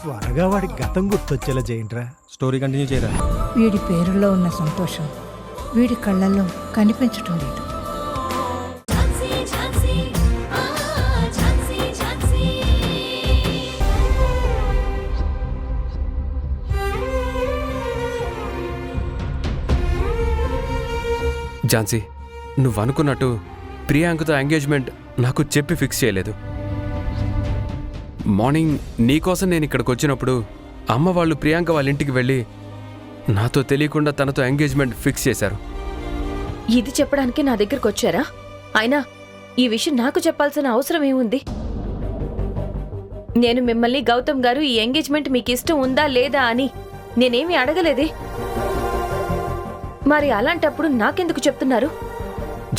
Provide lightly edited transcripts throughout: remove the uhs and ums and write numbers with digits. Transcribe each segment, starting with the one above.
త్వరగా వాడి గతం గుర్తొచ్చేలా చేయండిరా. స్టోరీ కంటిన్యూ చేయరా. వీడి పేరులో ఉన్న సంతోషం వీడి కళ్ళల్లో కనిపించటం లేదు. ఝాన్సీ, నువ్వు అనుకున్నట్టు ప్రియాంకతో ఎంగేజ్మెంట్ నాకు చెప్పి ఫిక్స్ చేయలేదు. మార్నింగ్ నీకోసం నేను ఇక్కడికి వచ్చినప్పుడు అమ్మ వాళ్ళు ప్రియాంక వాళ్ళ ఇంటికి వెళ్ళి నాతో తెలియకుండా తనతో ఎంగేజ్మెంట్ ఫిక్స్ చేశారు. ఇది చెప్పడానికి నా దగ్గరకు వచ్చారా? అయినా ఈ విషయం నాకు చెప్పాల్సిన అవసరం ఏముంది? నేను మిమ్మల్ని గౌతమ్ గారు ఈ ఎంగేజ్మెంట్ మీకు ఇష్టం ఉందా లేదా అని నేనేమీ అడగలేదే. మరి అలాంటప్పుడు నాకెందుకు చెప్తున్నారు?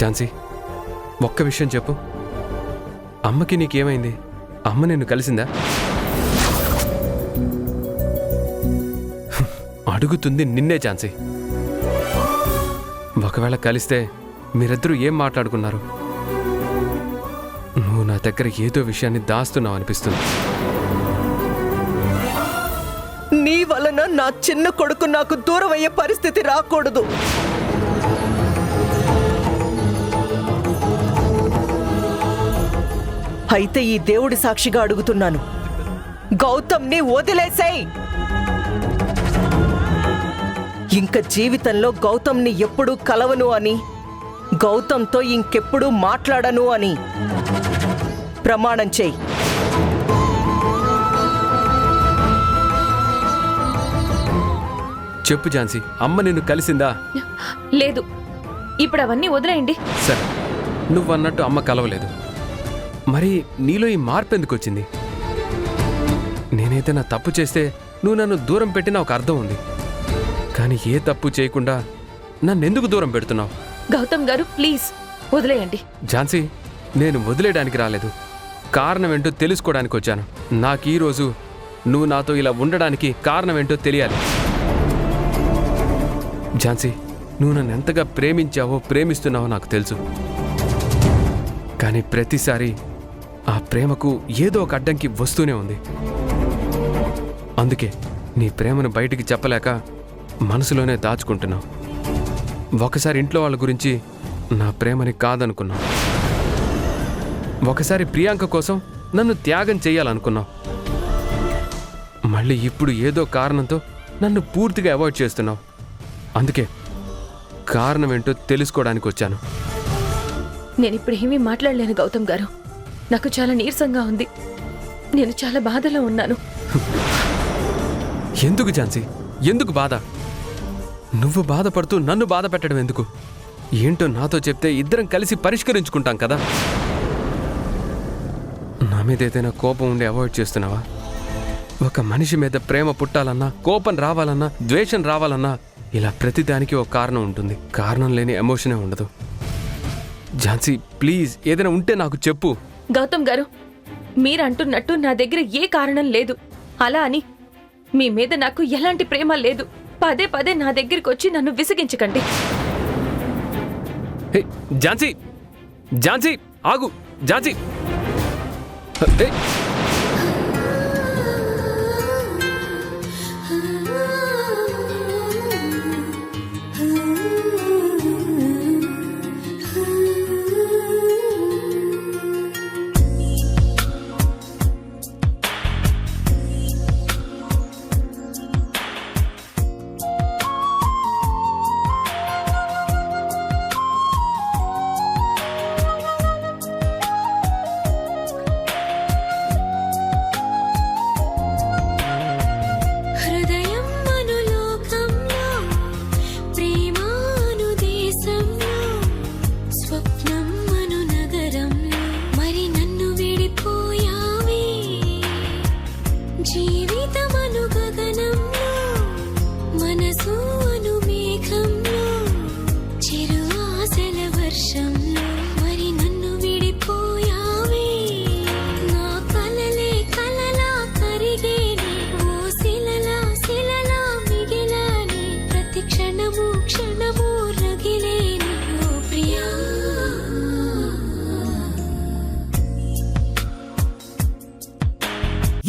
ఝాన్సీ, ఒక్క విషయం చెప్పు, అమ్మకి నీకేమైంది? అమ్మ నిన్ను కలిసిందా? అడుగుతుంది నిన్నే ఝాన్సీ. ఒకవేళ కలిస్తే మీరిద్దరూ ఏం మాట్లాడుకున్నారు? నువ్వు నా దగ్గర ఏదో విషయాన్ని దాస్తున్నావు అనిపిస్తుంది. నీ వలన నా చిన్న కొడుకు నాకు దూరం అయ్యే పరిస్థితి రాకూడదు. అయితే ఈ దేవుడి సాక్షిగా అడుగుతున్నాను, గౌతమ్ని వదిలేసేయ్. ఇంక జీవితంలో గౌతమ్ని ఎప్పుడూ కలవను అని, గౌతమ్తో ఇంకెప్పుడూ మాట్లాడను అని ప్రమాణం చేయి. చెప్పు ఝాన్సీ, అమ్మ నిన్ను కలిసిందా? లేదు, ఇప్పుడు అవన్నీ వదిలేయండి. సరే, నువ్వన్నట్టు అమ్మ కలవలేదు. మరి నీలో ఈ మార్పు ఎందుకు వచ్చింది? నేనైతే నా తప్పు చేస్తే నువ్వు నన్ను దూరం పెట్టినా ఒక అర్థం ఉంది. కానీ ఏ తప్పు చేయకుండా నన్నెందుకు దూరం పెడుతున్నావు? గౌతమ్ గారు ప్లీజ్ వదిలేయండి. ఝాన్సీ, నేను వదిలేయడానికి రాలేదు, కారణం ఏంటో తెలుసుకోవడానికి వచ్చాను. నాకు ఈరోజు నువ్వు నాతో ఇలా ఉండడానికి కారణం ఏంటో తెలియాలి. ఝాన్సీ, నువ్వు నన్ను ఎంతగా ప్రేమించావో ప్రేమిస్తున్నావో నాకు తెలుసు. కానీ ప్రతిసారి ఆ ప్రేమకు ఏదో ఒక అడ్డంకి వస్తూనే ఉంది. అందుకే నీ ప్రేమను బయటికి చెప్పలేక మనసులోనే దాచుకుంటున్నావు. ఒకసారి ఇంట్లో వాళ్ళ గురించి నా ప్రేమని కాదనుకున్నావు. ఒకసారి ప్రియాంక కోసం నన్ను త్యాగం చేయాలనుకున్నావు. మళ్ళీ ఇప్పుడు ఏదో కారణంతో నన్ను పూర్తిగా అవాయిడ్ చేస్తున్నావు. అందుకే కారణం ఏంటో తెలుసుకోవడానికి వచ్చాను. నేనిప్పుడు ఏమీ మాట్లాడలేను గౌతమ్ గారు. నాకు చాలా నీరసంగా ఉంది. నేను చాలా బాధలో ఉన్నాను. ఎందుకు ఝాన్సీ, ఎందుకు బాధ? నువ్వు బాధపడుతూ నన్ను బాధ పెట్టడం ఎందుకు? ఏంటో నాతో చెప్తే ఇద్దరం కలిసి పరిష్కరించుకుంటాం కదా. నా మీద ఏదైనా కోపం ఉండి అవాయిడ్ చేస్తున్నావా? ఒక మనిషి మీద ప్రేమ పుట్టాలన్నా, కోపం రావాలన్నా, ద్వేషం రావాలన్నా ఇలా ప్రతిదానికి ఒక కారణం ఉంటుంది. కారణం లేని ఎమోషనే ఉండదు. ఝాన్సీ ప్లీజ్, ఏదైనా ఉంటే నాకు చెప్పు. గౌతమ్ గారు, మీరంటున్నట్టు నా దగ్గర ఏ కారణం లేదు. అలా అని మీ మీద నాకు ఎలాంటి ప్రేమ లేదు. పదే పదే నా దగ్గరికి వచ్చి నన్ను విసిగించకండి. హే ఝాన్సీ, ఝాన్సీ ఆగు. ఝాన్సీ, హే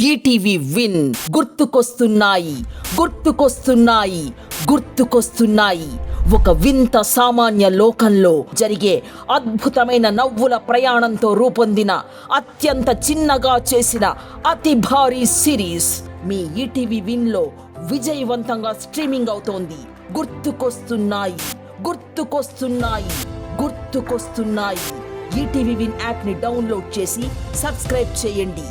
ఈటీవీ విన్ గుర్తుకొస్తున్నాయి గుర్తుకొస్తున్నాయి గుర్తుకొస్తున్నాయి. ఒక వింత సామాన్య లోకంలో జరిగే అద్భుతమైన నవ్వుల ప్రయాణంతో రూపొందిన అత్యంత చిన్నగా చేసిన అతి భారీ సిరీస్ మీ ఈటీవీ విన్లో విజయవంతంగా స్ట్రీమింగ్ అవుతోంది. గుర్తుకొస్తున్నాయి గుర్తుకొస్తున్నాయి గుర్తుకొస్తున్నాయి. ఈటీవీ విన్ యాప్ని డౌన్లోడ్ చేసి సబ్స్క్రైబ్ చేయండి.